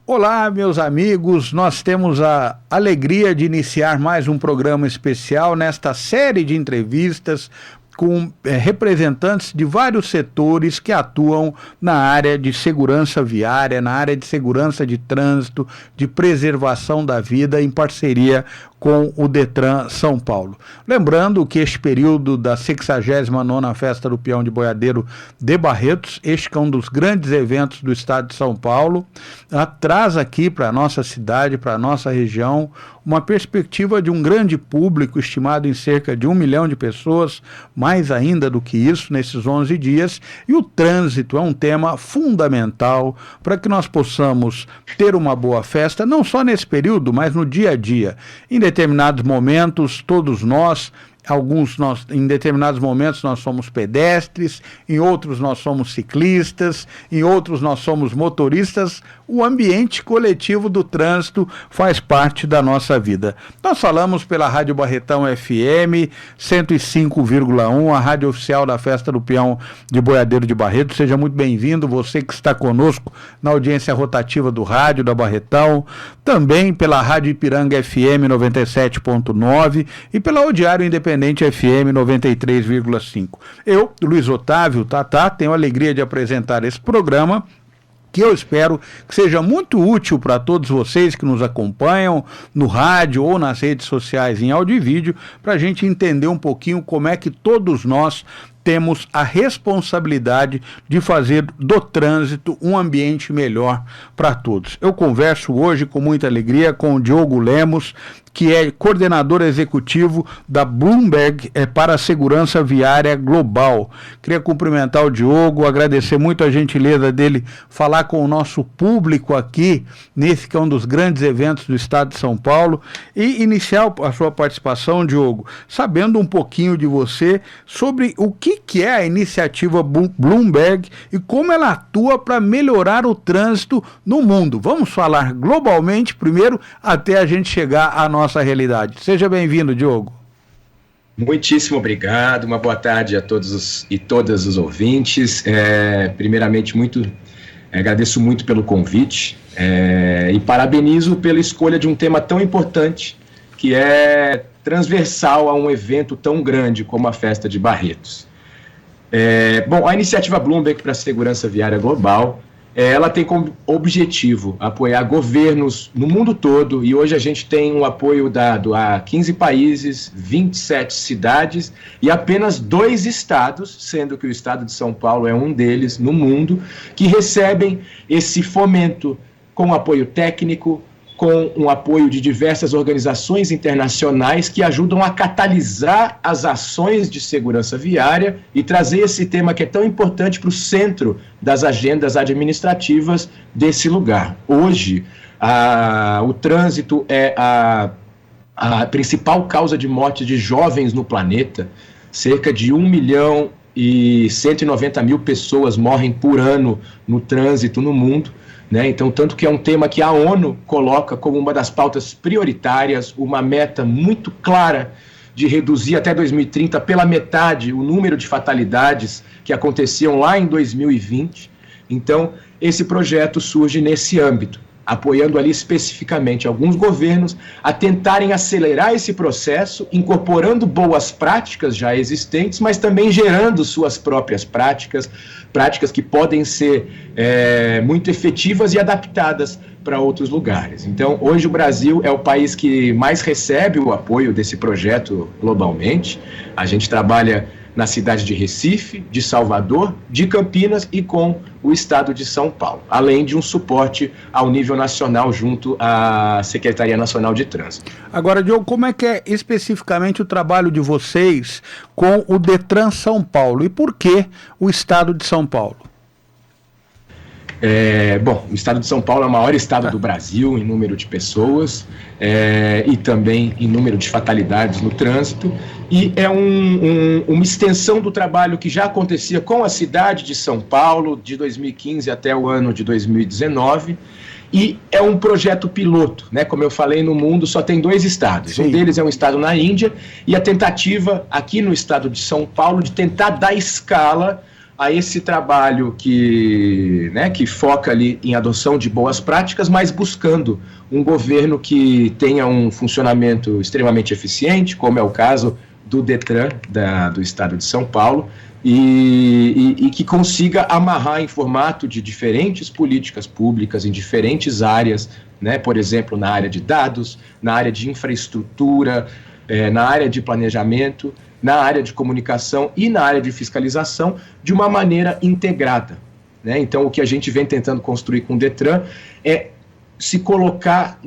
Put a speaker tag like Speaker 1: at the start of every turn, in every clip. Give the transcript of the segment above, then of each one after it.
Speaker 1: Olá, meus amigos, nós temos a alegria de iniciar mais um programa especial nesta série de entrevistas com representantes de vários setores que atuam na área de segurança viária, na área de segurança de trânsito, de preservação da vida, em parceria com o Detran São Paulo. Lembrando que este período da 69ª Festa do Peão de Boiadeiro de Barretos, este que é um dos grandes eventos do estado de São Paulo, traz aqui para a nossa cidade, para a nossa região, uma perspectiva de um grande público, estimado em cerca de 1 milhão de pessoas, mais ainda do que isso, nesses 11 dias, e o trânsito é um tema fundamental para que nós possamos ter uma boa festa, não só nesse período, mas no dia a dia. Em determinados momentos, todos nós, em determinados momentos nós somos pedestres, em outros nós somos ciclistas, em outros nós somos motoristas. O ambiente coletivo do trânsito faz parte da nossa vida. Nós falamos pela Rádio Barretão FM 105,1, a rádio oficial da Festa do Peão de Boiadeiro de Barretos. Seja muito bem-vindo, você que está conosco na audiência rotativa do rádio da Barretão, também pela Rádio Ipiranga FM 97,9 e pela Odiário Independente FM 93,5. Eu, Luiz Otávio Tatá, tenho a alegria de apresentar esse programa, que eu espero que seja muito útil para todos vocês que nos acompanham no rádio ou nas redes sociais em áudio e vídeo, para a gente entender um pouquinho como é que todos nós temos a responsabilidade de fazer do trânsito um ambiente melhor para todos. Eu converso hoje com muita alegria com o Diogo Lemos, que é coordenador executivo da Bloomberg para a Segurança Viária Global. Queria cumprimentar o Diogo, agradecer muito a gentileza dele falar com o nosso público aqui, nesse que é um dos grandes eventos do estado de São Paulo, e iniciar a sua participação, Diogo, sabendo um pouquinho de você sobre o que é a iniciativa Bloomberg e como ela atua para melhorar o trânsito no mundo. Vamos falar globalmente primeiro, até a gente chegar à nossa realidade. Seja bem-vindo, Diogo.
Speaker 2: Muitíssimo obrigado, uma boa tarde a todos e todas os ouvintes. Primeiramente, agradeço muito pelo convite e parabenizo pela escolha de um tema tão importante, que é transversal a um evento tão grande como a Festa de Barretos. A iniciativa Bloomberg para a Segurança Viária Global, ela tem como objetivo apoiar governos no mundo todo, e hoje a gente tem um apoio dado a 15 países, 27 cidades e apenas 2 estados, sendo que o estado de São Paulo é um deles no mundo, que recebem esse fomento com apoio técnico, com um apoio de diversas organizações internacionais que ajudam a catalisar as ações de segurança viária e trazer esse tema que é tão importante para o centro das agendas administrativas desse lugar. Hoje, o trânsito é a principal causa de morte de jovens no planeta. Cerca de 1.190.000 pessoas morrem por ano no trânsito no mundo. Então, tanto que é um tema que a ONU coloca como uma das pautas prioritárias, uma meta muito clara de reduzir até 2030 pela metade o número de fatalidades que aconteciam lá em 2020. Então, esse projeto surge nesse âmbito, apoiando ali especificamente alguns governos a tentarem acelerar esse processo, incorporando boas práticas já existentes, mas também gerando suas próprias práticas que podem ser muito efetivas e adaptadas para outros lugares. Então, hoje o Brasil é o país que mais recebe o apoio desse projeto globalmente. A gente trabalha na cidade de Recife, de Salvador, de Campinas e com o estado de São Paulo, além de um suporte ao nível nacional junto à Secretaria Nacional de Trânsito.
Speaker 1: Agora, Diogo, como é que é especificamente o trabalho de vocês com o Detran São Paulo e por que o estado de São Paulo?
Speaker 2: O estado de São Paulo é o maior estado do Brasil em número de pessoas e também em número de fatalidades no trânsito, e é uma extensão do trabalho que já acontecia com a cidade de São Paulo de 2015 até o ano de 2019, e é um projeto piloto, como eu falei, no mundo só tem 2 estados. Sim. Um deles é um estado na Índia, e a tentativa aqui no estado de São Paulo de tentar dar escala a esse trabalho que foca ali em adoção de boas práticas, mas buscando um governo que tenha um funcionamento extremamente eficiente, como é o caso do Detran do Estado de São Paulo, e que consiga amarrar em formato de diferentes políticas públicas em diferentes áreas, né? Por exemplo, na área de dados, na área de infraestrutura, na área de planejamento, na área de comunicação e na área de fiscalização, de uma maneira integrada, né? Então, o que a gente vem tentando construir com o Detran é se colocar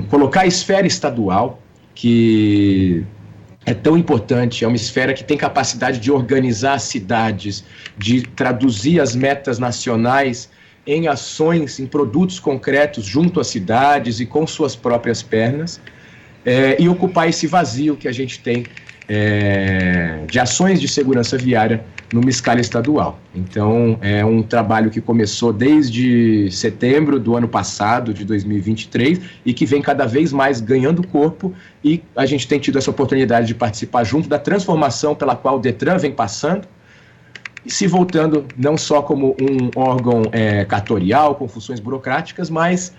Speaker 2: colocar a esfera estadual, que é tão importante, é uma esfera que tem capacidade de organizar as cidades, de traduzir as metas nacionais em ações, em produtos concretos junto às cidades e com suas próprias pernas, e ocupar esse vazio que a gente tem de ações de segurança viária numa escala estadual. Então, é um trabalho que começou desde setembro do ano passado, de 2023, e que vem cada vez mais ganhando corpo, e a gente tem tido essa oportunidade de participar junto da transformação pela qual o Detran vem passando, e se voltando não só como um órgão cartorial, com funções burocráticas, mas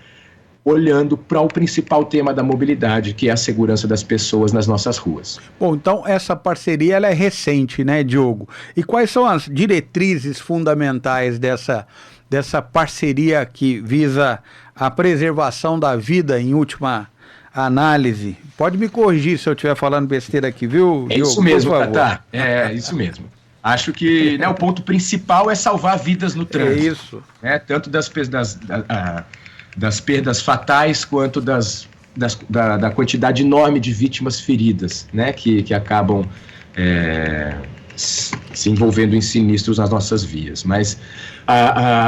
Speaker 2: olhando para o principal tema da mobilidade, que é a segurança das pessoas nas nossas ruas.
Speaker 1: Bom, então essa parceria ela é recente, né, Diogo? E quais são as diretrizes fundamentais dessa parceria que visa a preservação da vida em última análise? Pode me corrigir se eu estiver falando besteira aqui, viu, Diogo?
Speaker 2: É isso mesmo, Tatá. É isso mesmo. Acho que o ponto principal é salvar vidas no trânsito.
Speaker 1: É isso.
Speaker 2: Tanto das perdas fatais quanto da quantidade enorme de vítimas feridas, né, que acabam se envolvendo em sinistros nas nossas vias. Mas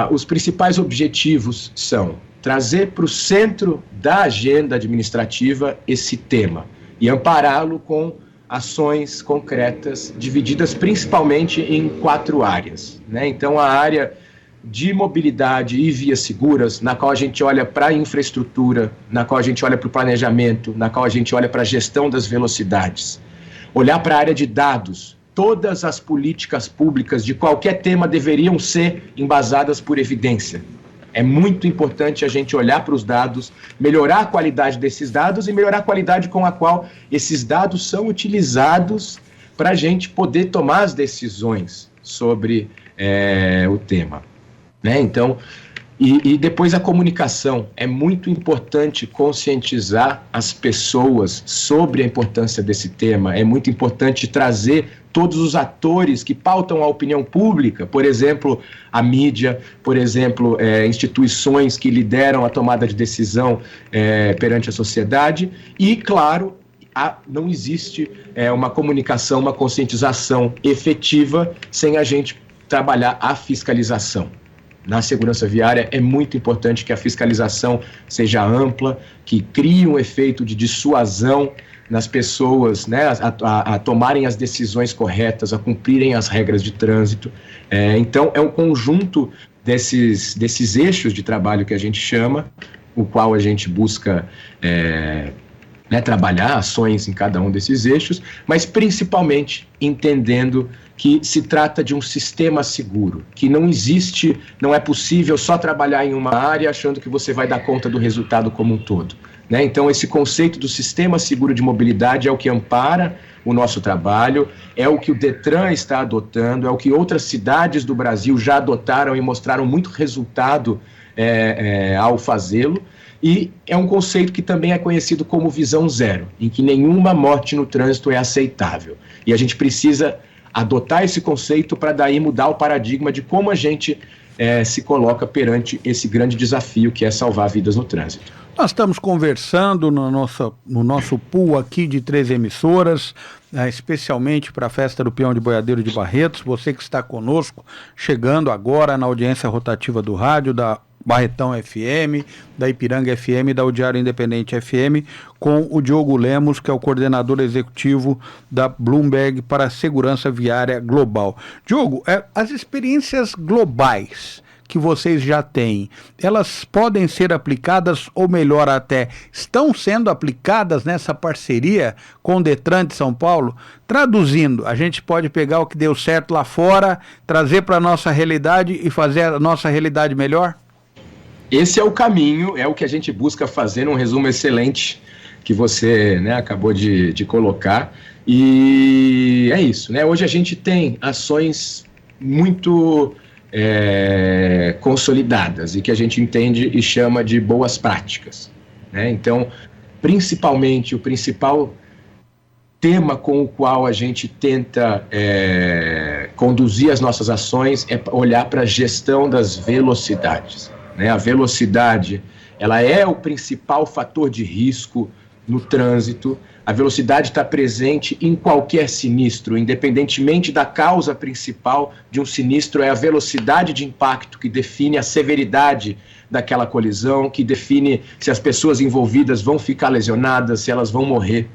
Speaker 2: os principais objetivos são trazer para o centro da agenda administrativa esse tema e ampará-lo com ações concretas divididas principalmente em 4 áreas, né? Então, a área de mobilidade e vias seguras, na qual a gente olha para a infraestrutura, na qual a gente olha para o planejamento, na qual a gente olha para a gestão das velocidades. Olhar para a área de dados, todas as políticas públicas de qualquer tema deveriam ser embasadas por evidência. É muito importante a gente olhar para os dados, melhorar a qualidade desses dados e melhorar a qualidade com a qual esses dados são utilizados para a gente poder tomar as decisões sobre o tema. Né? Então, e depois a comunicação. É muito importante conscientizar as pessoas sobre a importância desse tema. É muito importante trazer todos os atores que pautam a opinião pública, por exemplo, a mídia, por exemplo, instituições que lideram a tomada de decisão perante a sociedade e, claro, não existe uma comunicação, uma conscientização efetiva sem a gente trabalhar a fiscalização. Na segurança viária é muito importante que a fiscalização seja ampla, que crie um efeito de dissuasão nas pessoas, né, a tomarem as decisões corretas, a cumprirem as regras de trânsito. Então, é um conjunto desses eixos de trabalho que a gente chama, o qual a gente busca trabalhar ações em cada um desses eixos, mas principalmente entendendo que se trata de um sistema seguro, que não existe, não é possível só trabalhar em uma área achando que você vai dar conta do resultado como um todo. Né? Então, esse conceito do sistema seguro de mobilidade é o que ampara o nosso trabalho, é o que o Detran está adotando, é o que outras cidades do Brasil já adotaram e mostraram muito resultado ao fazê-lo, e é um conceito que também é conhecido como visão zero, em que nenhuma morte no trânsito é aceitável. E a gente precisa adotar esse conceito para daí mudar o paradigma de como a gente se coloca perante esse grande desafio que é salvar vidas no trânsito.
Speaker 1: Nós estamos conversando no nosso pool aqui de 3 emissoras, especialmente para a Festa do Peão de Boiadeiro de Barretos. Você que está conosco, chegando agora na audiência rotativa do rádio, da Barretão FM, da Ipiranga FM e da Diário Independente FM, com o Diogo Lemos, que é o coordenador executivo da Bloomberg para a Segurança Viária Global. Diogo, as experiências globais que vocês já têm, elas podem ser aplicadas, ou melhor até, estão sendo aplicadas nessa parceria com o Detran de São Paulo? Traduzindo, a gente pode pegar o que deu certo lá fora, trazer para a nossa realidade e fazer a nossa realidade melhor?
Speaker 2: Esse é o caminho, é o que a gente busca fazer num resumo excelente que você, né, acabou de colocar. E é isso, né? Hoje a gente tem ações muito consolidadas e que a gente entende e chama de boas práticas, né? Então, principalmente, o principal tema com o qual a gente tenta conduzir as nossas ações é olhar para a gestão das velocidades, né? A velocidade, ela é o principal fator de risco no trânsito. A velocidade está presente em qualquer sinistro, independentemente da causa principal de um sinistro, é a velocidade de impacto que define a severidade daquela colisão, que define se as pessoas envolvidas vão ficar lesionadas, se elas vão morrer.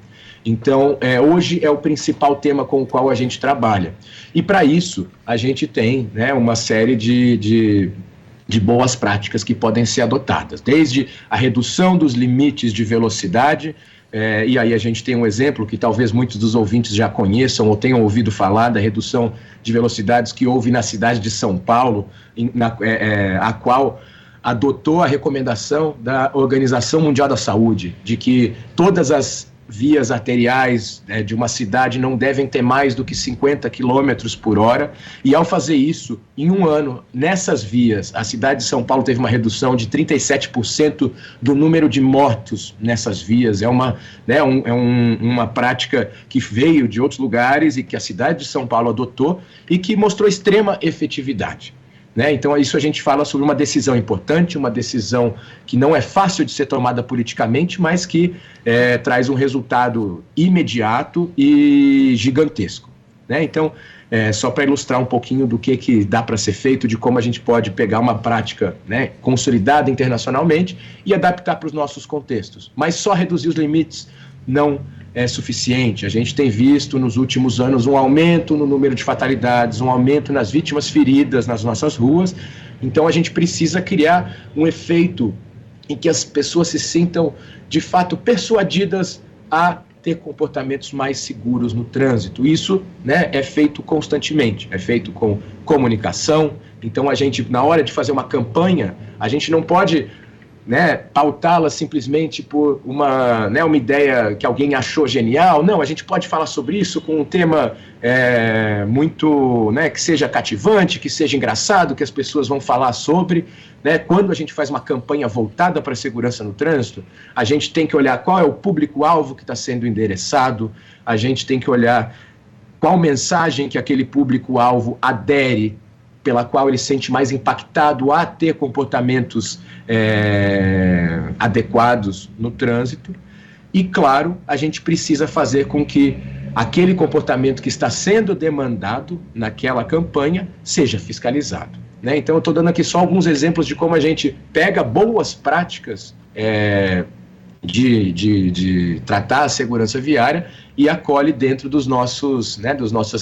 Speaker 2: Então, hoje é o principal tema com o qual a gente trabalha. E para isso, a gente tem, né, uma série de boas práticas que podem ser adotadas, desde a redução dos limites de velocidade, e aí a gente tem um exemplo que talvez muitos dos ouvintes já conheçam ou tenham ouvido falar, da redução de velocidades que houve na cidade de São Paulo, a qual adotou a recomendação da Organização Mundial da Saúde, de que todas as vias arteriais de uma cidade não devem ter mais do que 50 quilômetros por hora, e ao fazer isso, em um ano, nessas vias, a cidade de São Paulo teve uma redução de 37% do número de mortos nessas vias. É uma prática que veio de outros lugares e que a cidade de São Paulo adotou e que mostrou extrema efetividade, né? Então, isso a gente fala sobre uma decisão importante, uma decisão que não é fácil de ser tomada politicamente, mas que traz um resultado imediato e gigantesco, né? Então, só para ilustrar um pouquinho do que dá para ser feito, de como a gente pode pegar uma prática, né, consolidada internacionalmente e adaptar para os nossos contextos. Mas só reduzir os limites não é suficiente. A gente tem visto nos últimos anos um aumento no número de fatalidades, um aumento nas vítimas feridas nas nossas ruas. Então a gente precisa criar um efeito em que as pessoas se sintam de fato persuadidas a ter comportamentos mais seguros no trânsito. Isso, né, é feito constantemente, é feito com comunicação. Então a gente, na hora de fazer uma campanha, a gente não pode, né, pautá-la simplesmente por uma ideia que alguém achou genial. Não, a gente pode falar sobre isso com um tema muito, né, que seja cativante, que seja engraçado, que as pessoas vão falar sobre, né? Quando a gente faz uma campanha voltada para a segurança no trânsito, a gente tem que olhar qual é o público-alvo que está sendo endereçado, a gente tem que olhar qual mensagem que aquele público-alvo adere, pela qual ele se sente mais impactado a ter comportamentos adequados no trânsito. E, claro, a gente precisa fazer com que aquele comportamento que está sendo demandado naquela campanha seja fiscalizado, né? Então, eu estou dando aqui só alguns exemplos de como a gente pega boas práticas de tratar a segurança viária e acolhe dentro das nossas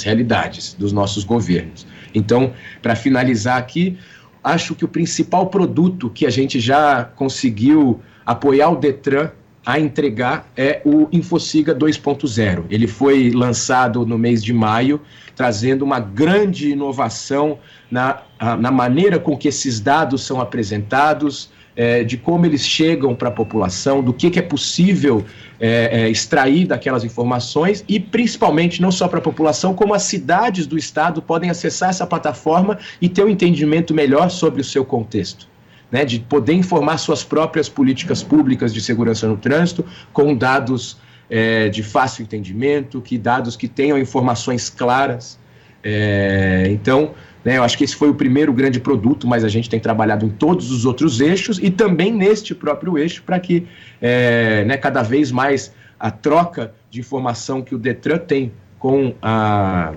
Speaker 2: realidades, dos nossos governos. Então, para finalizar aqui, acho que o principal produto que a gente já conseguiu apoiar o Detran a entregar é o InfoSiga 2.0. Ele foi lançado no mês de maio, trazendo uma grande inovação na maneira com que esses dados são apresentados, de como eles chegam para a população, do que é possível extrair daquelas informações e, principalmente, não só para a população, como as cidades do estado podem acessar essa plataforma e ter um entendimento melhor sobre o seu contexto, né, de poder informar suas próprias políticas públicas de segurança no trânsito com dados de fácil entendimento, dados que tenham informações claras. Então, né, eu acho que esse foi o primeiro grande produto, mas a gente tem trabalhado em todos os outros eixos e também neste próprio eixo para que cada vez mais a troca de informação que o Detran tem com a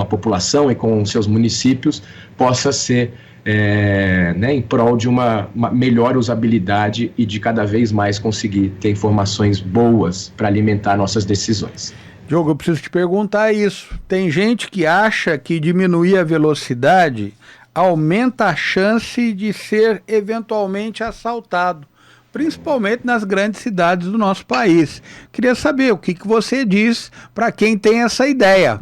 Speaker 2: população e com seus municípios possa ser em prol de uma melhor usabilidade e de cada vez mais conseguir ter informações boas para alimentar nossas decisões.
Speaker 1: Diogo, eu preciso te perguntar isso. Tem gente que acha que diminuir a velocidade aumenta a chance de ser eventualmente assaltado, principalmente nas grandes cidades do nosso país. Queria saber o que você diz para quem tem essa ideia.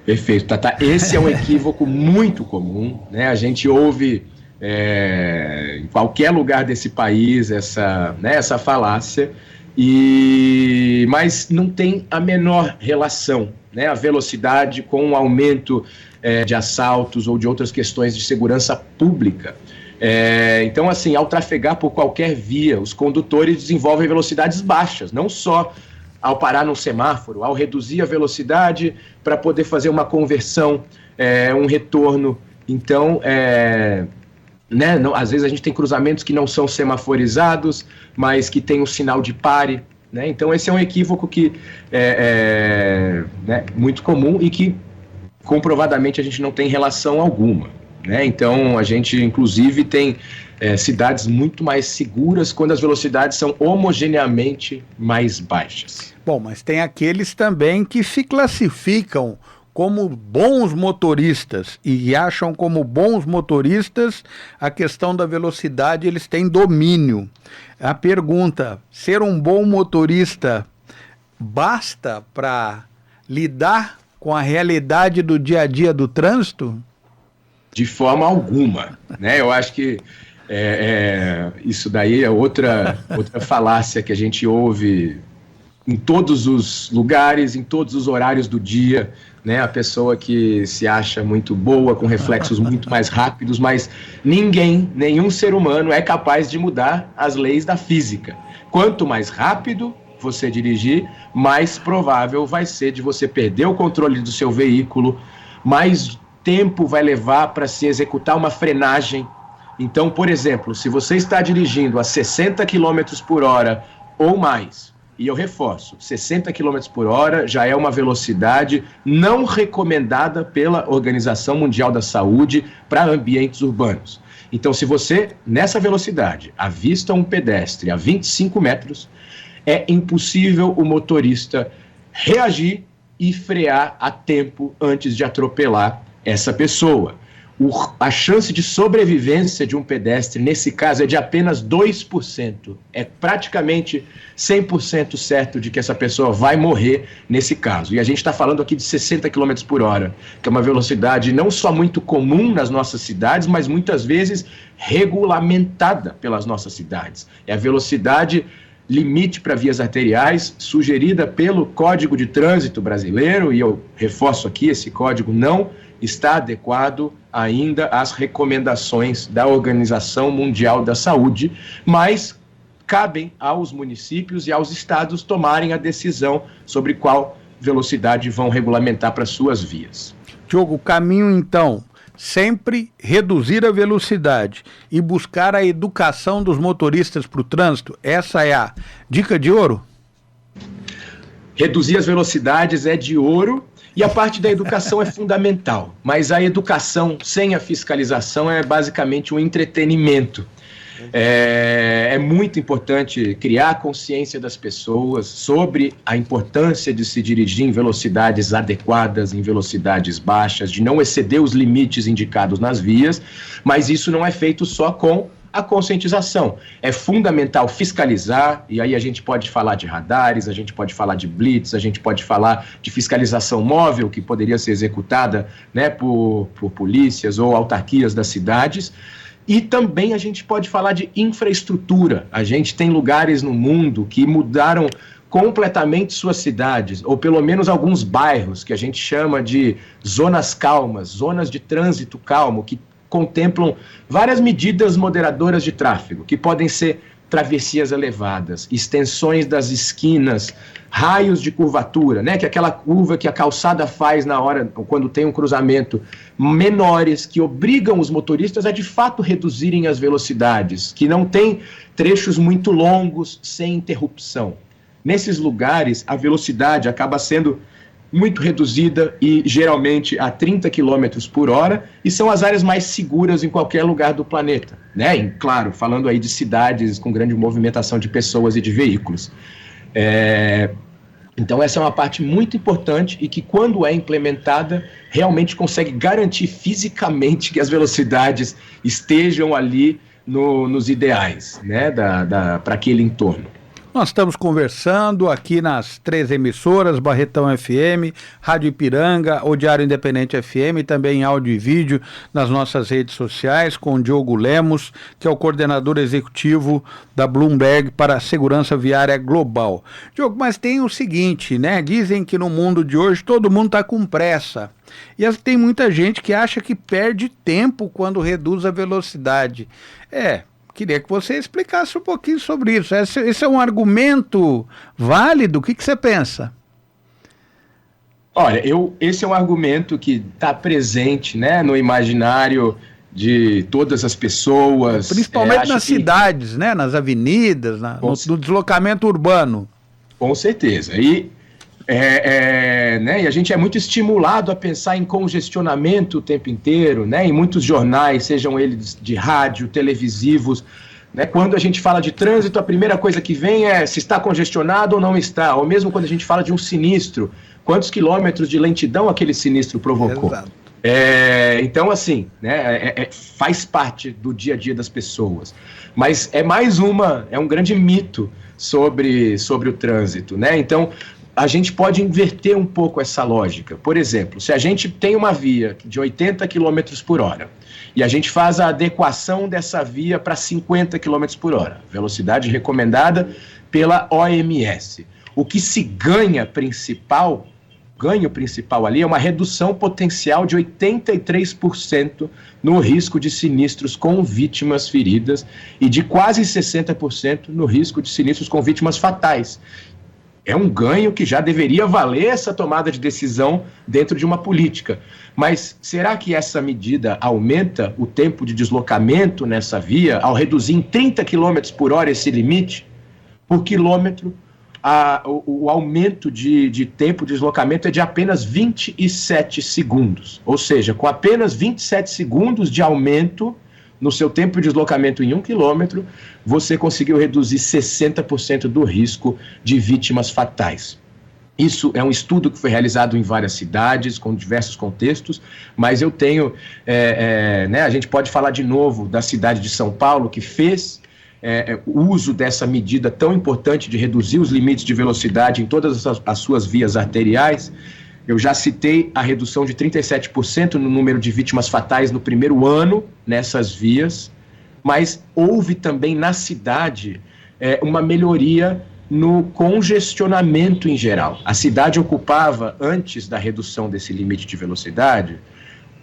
Speaker 2: Perfeito, Tata. Esse é um equívoco muito comum, né? A gente ouve em qualquer lugar desse país essa falácia, mas não tem a menor relação, né? A velocidade com o aumento de assaltos ou de outras questões de segurança pública. Então, assim, ao trafegar por qualquer via, os condutores desenvolvem velocidades baixas, não só ao parar num semáforo, ao reduzir a velocidade para poder fazer uma conversão, um retorno. Então, às vezes a gente tem cruzamentos que não são semaforizados, mas que tem um sinal de pare, né? Então esse é um equívoco que é muito comum e que comprovadamente a gente não tem relação alguma, né? Então a gente inclusive tem cidades muito mais seguras quando as velocidades são homogeneamente mais baixas.
Speaker 1: Bom, mas tem aqueles também que se classificam como bons motoristas e acham como bons motoristas a questão da velocidade, eles têm domínio. A pergunta, ser um bom motorista basta para lidar com a realidade do dia a dia do trânsito?
Speaker 2: De forma alguma, né? Eu acho que isso daí é outra falácia que a gente ouve em todos os lugares, em todos os horários do dia, né? A pessoa que se acha muito boa, com reflexos muito mais rápidos, mas nenhum ser humano é capaz de mudar as leis da física. Quanto mais rápido você dirigir, mais provável vai ser de você perder o controle do seu veículo, mais tempo vai levar para se executar uma frenagem. Então, por exemplo, se você está dirigindo a 60 km por hora ou mais, e eu reforço, 60 km por hora já é uma velocidade não recomendada pela Organização Mundial da Saúde para ambientes urbanos. Então, se você, nessa velocidade, avista um pedestre a 25 metros, é impossível o motorista reagir e frear a tempo antes de atropelar essa pessoa. A chance de sobrevivência de um pedestre, nesse caso, é de apenas 2%. É praticamente 100% certo de que essa pessoa vai morrer nesse caso. E a gente está falando aqui de 60 km por hora, que é uma velocidade não só muito comum nas nossas cidades, mas muitas vezes regulamentada pelas nossas cidades. É a velocidade limite para vias arteriais sugerida pelo Código de Trânsito Brasileiro, e eu reforço aqui, esse código não está adequado ainda às recomendações da Organização Mundial da Saúde, mas cabem aos municípios e aos estados tomarem a decisão sobre qual velocidade vão regulamentar para suas vias.
Speaker 1: Diogo, o caminho então, sempre reduzir a velocidade e buscar a educação dos motoristas para o trânsito, essa é a dica de ouro?
Speaker 2: Reduzir as velocidades é de ouro, e a parte da educação é fundamental, mas a educação sem a fiscalização é basicamente um entretenimento. É muito importante criar a consciência das pessoas sobre a importância de se dirigir em velocidades adequadas, em velocidades baixas, de não exceder os limites indicados nas vias, mas isso não é feito só com a conscientização. É fundamental fiscalizar, e aí a gente pode falar de radares, a gente pode falar de blitz, a gente pode falar de fiscalização móvel, que poderia ser executada, né, por polícias ou autarquias das cidades, e também a gente pode falar de infraestrutura. A gente tem lugares no mundo que mudaram completamente suas cidades, ou pelo menos alguns bairros, que a gente chama de zonas calmas, zonas de trânsito calmo, que contemplam várias medidas moderadoras de tráfego, que podem ser travessias elevadas, extensões das esquinas, raios de curvatura, né, que é aquela curva que a calçada faz na hora, quando tem um cruzamento, menores, que obrigam os motoristas a de fato reduzirem as velocidades, que não tem trechos muito longos sem interrupção. Nesses lugares, a velocidade acaba sendo muito reduzida e geralmente a 30 km por hora, e são as áreas mais seguras em qualquer lugar do planeta, né? E, claro, falando aí de cidades com grande movimentação de pessoas e de veículos. Então essa é uma parte muito importante e que, quando é implementada, realmente consegue garantir fisicamente que as velocidades estejam ali nos ideais, né, para aquele entorno.
Speaker 1: Nós estamos conversando aqui nas 3 emissoras, Barretão FM, Rádio Ipiranga, o Diário Independente FM, e também em áudio e vídeo nas nossas redes sociais, com o Diogo Lemos, que é o coordenador executivo da Bloomberg para a Segurança Viária Global. Diogo, mas tem o seguinte, né? Dizem que no mundo de hoje todo mundo está com pressa. E tem muita gente que acha que perde tempo quando reduz a velocidade. Queria que você explicasse um pouquinho sobre isso. Esse é um argumento válido? O que você pensa?
Speaker 2: Olha, esse é um argumento que está presente, né, no imaginário de todas as pessoas.
Speaker 1: Principalmente nas cidades, né, nas avenidas, no deslocamento urbano.
Speaker 2: Com certeza. Né, e a gente é muito estimulado a pensar em congestionamento o tempo inteiro, né, em muitos jornais, sejam eles de rádio, televisivos, né, quando a gente fala de trânsito, a primeira coisa que vem é se está congestionado ou não está, ou mesmo quando a gente fala de um sinistro, quantos quilômetros de lentidão aquele sinistro provocou. Exato. Então, assim, né, faz parte do dia a dia das pessoas, mas é um grande mito sobre o trânsito, né? Então, a gente pode inverter um pouco essa lógica. Por exemplo, se a gente tem uma via de 80 km por hora e a gente faz a adequação dessa via para 50 km por hora, velocidade recomendada pela OMS, o que se ganho principal ali é uma redução potencial de 83% no risco de sinistros com vítimas feridas e de quase 60% no risco de sinistros com vítimas fatais. É um ganho que já deveria valer essa tomada de decisão dentro de uma política. Mas será que essa medida aumenta o tempo de deslocamento nessa via ao reduzir em 30 km por hora esse limite? Por quilômetro, o aumento de tempo de deslocamento é de apenas 27 segundos. Ou seja, com apenas 27 segundos de aumento no seu tempo de deslocamento em 1 quilômetro, você conseguiu reduzir 60% do risco de vítimas fatais. Isso é um estudo que foi realizado em várias cidades, com diversos contextos, mas eu tenho, né, a gente pode falar de novo da cidade de São Paulo, que fez o uso dessa medida tão importante de reduzir os limites de velocidade em todas as suas vias arteriais. Eu já citei a redução de 37% no número de vítimas fatais no primeiro ano nessas vias, mas houve também na cidade uma melhoria no congestionamento em geral. A cidade ocupava, antes da redução desse limite de velocidade,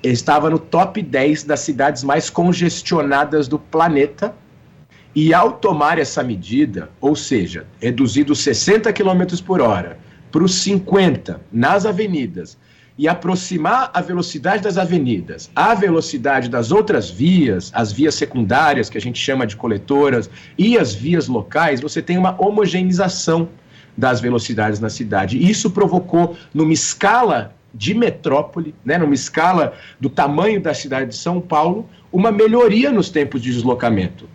Speaker 2: estava no top 10 das cidades mais congestionadas do planeta, e ao tomar essa medida, ou seja, reduzido 60 km por hora, para os 50 nas avenidas e aproximar a velocidade das avenidas à velocidade das outras vias, as vias secundárias, que a gente chama de coletoras, e as vias locais, você tem uma homogeneização das velocidades na cidade. Isso provocou, numa escala de metrópole, né, numa escala do tamanho da cidade de São Paulo, uma melhoria nos tempos de deslocamento.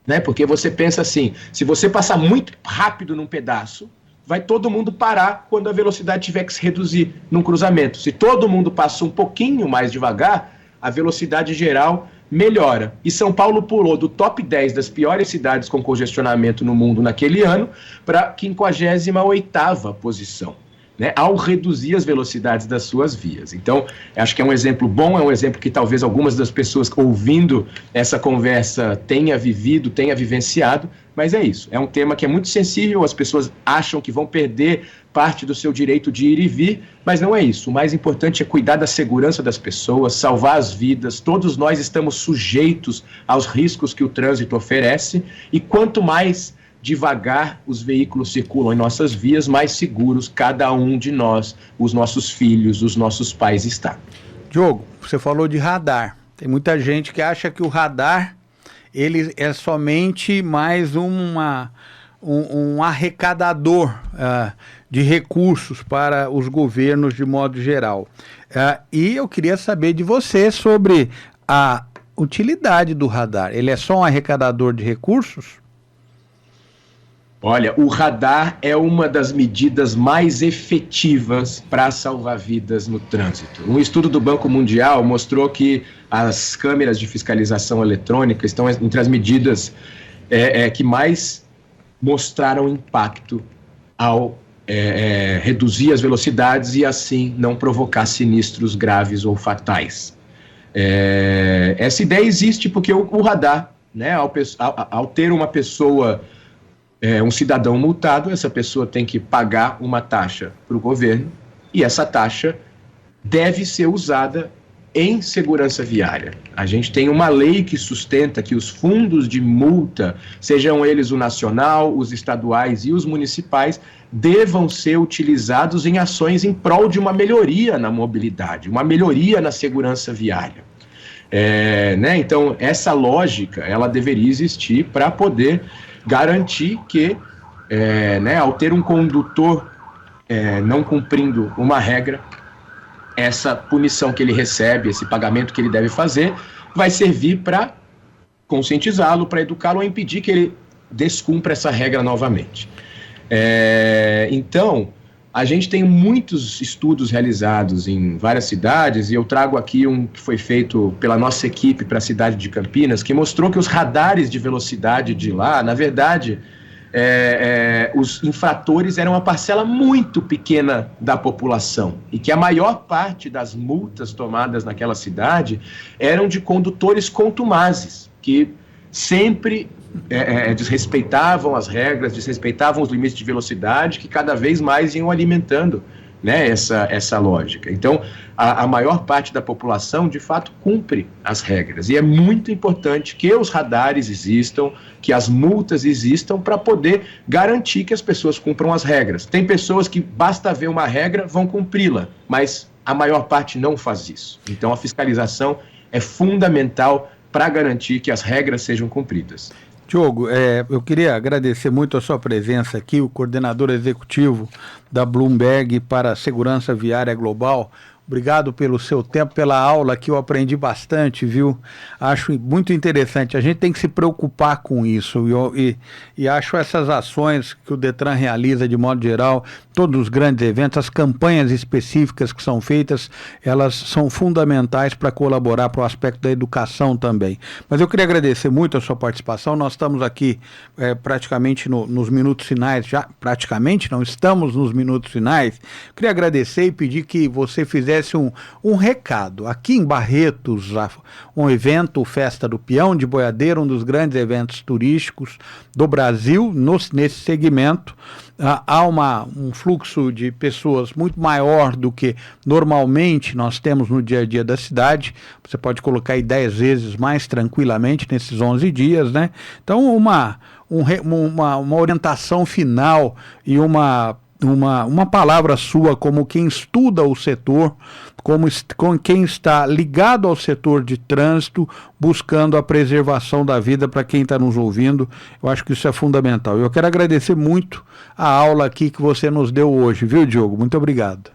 Speaker 2: Né? Porque você pensa assim, se você passar muito rápido num pedaço, vai todo mundo parar quando a velocidade tiver que se reduzir num cruzamento. Se todo mundo passa um pouquinho mais devagar, a velocidade geral melhora. E São Paulo pulou do top 10 das piores cidades com congestionamento no mundo naquele ano para a 58ª posição, né, ao reduzir as velocidades das suas vias. Então, acho que é um exemplo bom, é um exemplo que talvez algumas das pessoas ouvindo essa conversa tenha vivido, tenha vivenciado, mas é isso, é um tema que é muito sensível, as pessoas acham que vão perder parte do seu direito de ir e vir, mas não é isso. O mais importante é cuidar da segurança das pessoas, salvar as vidas. Todos nós estamos sujeitos aos riscos que o trânsito oferece, e quanto mais devagar os veículos circulam em nossas vias, mais seguros cada um de nós, os nossos filhos, os nossos pais está.
Speaker 1: Diogo, você falou de radar. Tem muita gente que acha que o radar ele é somente mais um arrecadador de recursos para os governos de modo geral. E eu queria saber de você sobre a utilidade do radar. Ele é só um arrecadador de recursos?
Speaker 2: Olha, o radar é uma das medidas mais efetivas para salvar vidas no trânsito. Um estudo do Banco Mundial mostrou que as câmeras de fiscalização eletrônica estão entre as medidas que mais mostraram impacto ao reduzir as velocidades e assim não provocar sinistros graves ou fatais. Essa ideia existe porque o radar, né, ao ter uma pessoa, um cidadão multado, essa pessoa tem que pagar uma taxa para o governo e essa taxa deve ser usada em segurança viária. A gente tem uma lei que sustenta que os fundos de multa, sejam eles o nacional, os estaduais e os municipais, devam ser utilizados em ações em prol de uma melhoria na mobilidade, uma melhoria na segurança viária. Né? Então, essa lógica, ela deveria existir para poder garantir que, né, ao ter um condutor não cumprindo uma regra, essa punição que ele recebe, esse pagamento que ele deve fazer, vai servir para conscientizá-lo, para educá-lo, a impedir que ele descumpra essa regra novamente. Então, a gente tem muitos estudos realizados em várias cidades, e eu trago aqui um que foi feito pela nossa equipe para a cidade de Campinas, que mostrou que os radares de velocidade de lá, na verdade, os infratores eram uma parcela muito pequena da população e que a maior parte das multas tomadas naquela cidade eram de condutores contumazes, que sempre desrespeitavam as regras, desrespeitavam os limites de velocidade, que cada vez mais iam alimentando, né, essa lógica. Então, a maior parte da população, de fato, cumpre as regras. E é muito importante que os radares existam, que as multas existam, para poder garantir que as pessoas cumpram as regras. Tem pessoas que, basta ver uma regra, vão cumpri-la, mas a maior parte não faz isso. Então, a fiscalização é fundamental para garantir que as regras sejam cumpridas.
Speaker 1: Diogo, eu queria agradecer muito a sua presença aqui, o coordenador executivo da Bloomberg para a Segurança Viária Global. Obrigado pelo seu tempo, pela aula, que eu aprendi bastante, viu? Acho muito interessante. A gente tem que se preocupar com isso e acho essas ações que o Detran realiza de modo geral, todos os grandes eventos, as campanhas específicas que são feitas, elas são fundamentais para colaborar para o aspecto da educação também. Mas eu queria agradecer muito a sua participação. Nós estamos aqui praticamente nos minutos finais, já praticamente não, estamos nos minutos finais. Queria agradecer e pedir que você fizesse um recado. Aqui em Barretos, um evento, Festa do Peão de Boiadeiro, um dos grandes eventos turísticos do Brasil, nesse segmento. Há um fluxo de pessoas muito maior do que normalmente nós temos no dia a dia da cidade. Você pode colocar aí 10 vezes mais tranquilamente nesses 11 dias, né? Então, uma orientação final e uma palavra sua como quem estuda o setor, como quem está ligado ao setor de trânsito, buscando a preservação da vida para quem está nos ouvindo. Eu acho que isso é fundamental. Eu quero agradecer muito a aula aqui que você nos deu hoje, viu, Diogo? Muito obrigado.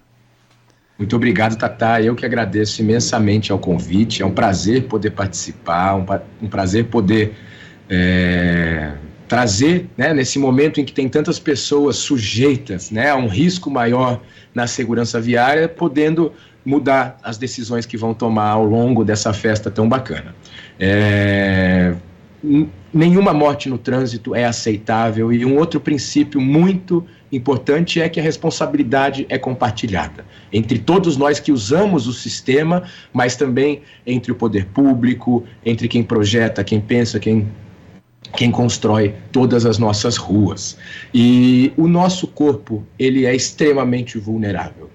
Speaker 2: Muito obrigado, Tatá. Eu que agradeço imensamente ao convite. É um prazer poder participar, um prazer poder trazer, né, nesse momento em que tem tantas pessoas sujeitas, né, a um risco maior na segurança viária, podendo mudar as decisões que vão tomar ao longo dessa festa tão bacana. Nenhuma morte no trânsito é aceitável, e um outro princípio muito importante é que a responsabilidade é compartilhada entre todos nós que usamos o sistema, mas também entre o poder público, entre quem projeta, quem pensa, quem constrói todas as nossas ruas. E o nosso corpo, ele é extremamente vulnerável.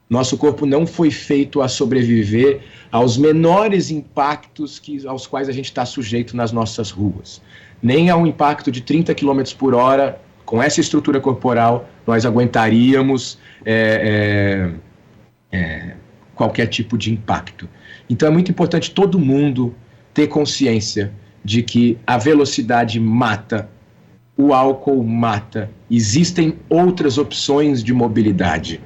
Speaker 2: Nosso corpo não foi feito a sobreviver aos menores impactos aos quais a gente está sujeito nas nossas ruas. Nem a um impacto de 30 km por hora, com essa estrutura corporal, nós aguentaríamos qualquer tipo de impacto. Então é muito importante todo mundo ter consciência de que a velocidade mata, o álcool mata, existem outras opções de mobilidade.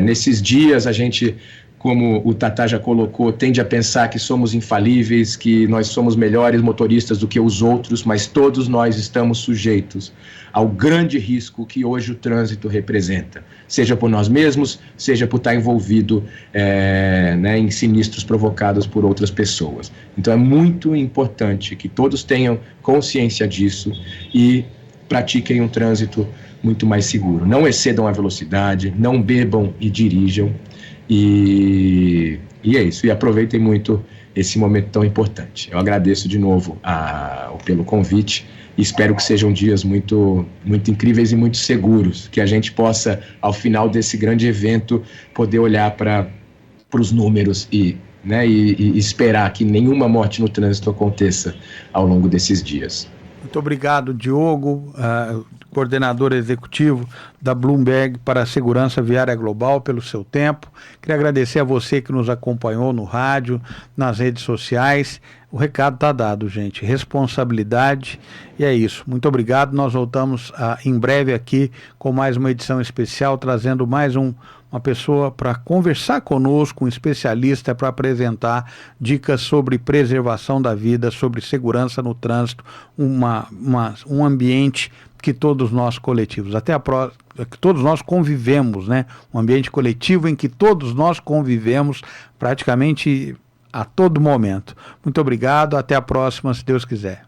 Speaker 2: Nesses dias a gente como o Tatá já colocou, tende a pensar que somos infalíveis, que nós somos melhores motoristas do que os outros, mas todos nós estamos sujeitos ao grande risco que hoje o trânsito representa, seja por nós mesmos, seja por estar envolvido em sinistros provocados por outras pessoas. Então é muito importante que todos tenham consciência disso e pratiquem um trânsito muito mais seguro. Não excedam a velocidade, não bebam e dirijam. E é isso, e aproveitem muito esse momento tão importante. Eu agradeço de novo pelo convite e espero que sejam dias muito, muito incríveis e muito seguros, que a gente possa, ao final desse grande evento, poder olhar para os números e esperar que nenhuma morte no trânsito aconteça ao longo desses dias.
Speaker 1: Muito obrigado, Diogo, coordenador executivo da Bloomberg para a Segurança Viária Global, pelo seu tempo. Queria agradecer a você que nos acompanhou no rádio, nas redes sociais. O recado está dado, gente. Responsabilidade, e é isso. Muito obrigado. Nós voltamos em breve aqui com mais uma edição especial, trazendo mais uma pessoa para conversar conosco, um especialista para apresentar dicas sobre preservação da vida, sobre segurança no trânsito, um ambiente que todos nós coletivos, que todos nós convivemos, né? Um ambiente coletivo em que todos nós convivemos praticamente a todo momento. Muito obrigado, até a próxima, se Deus quiser.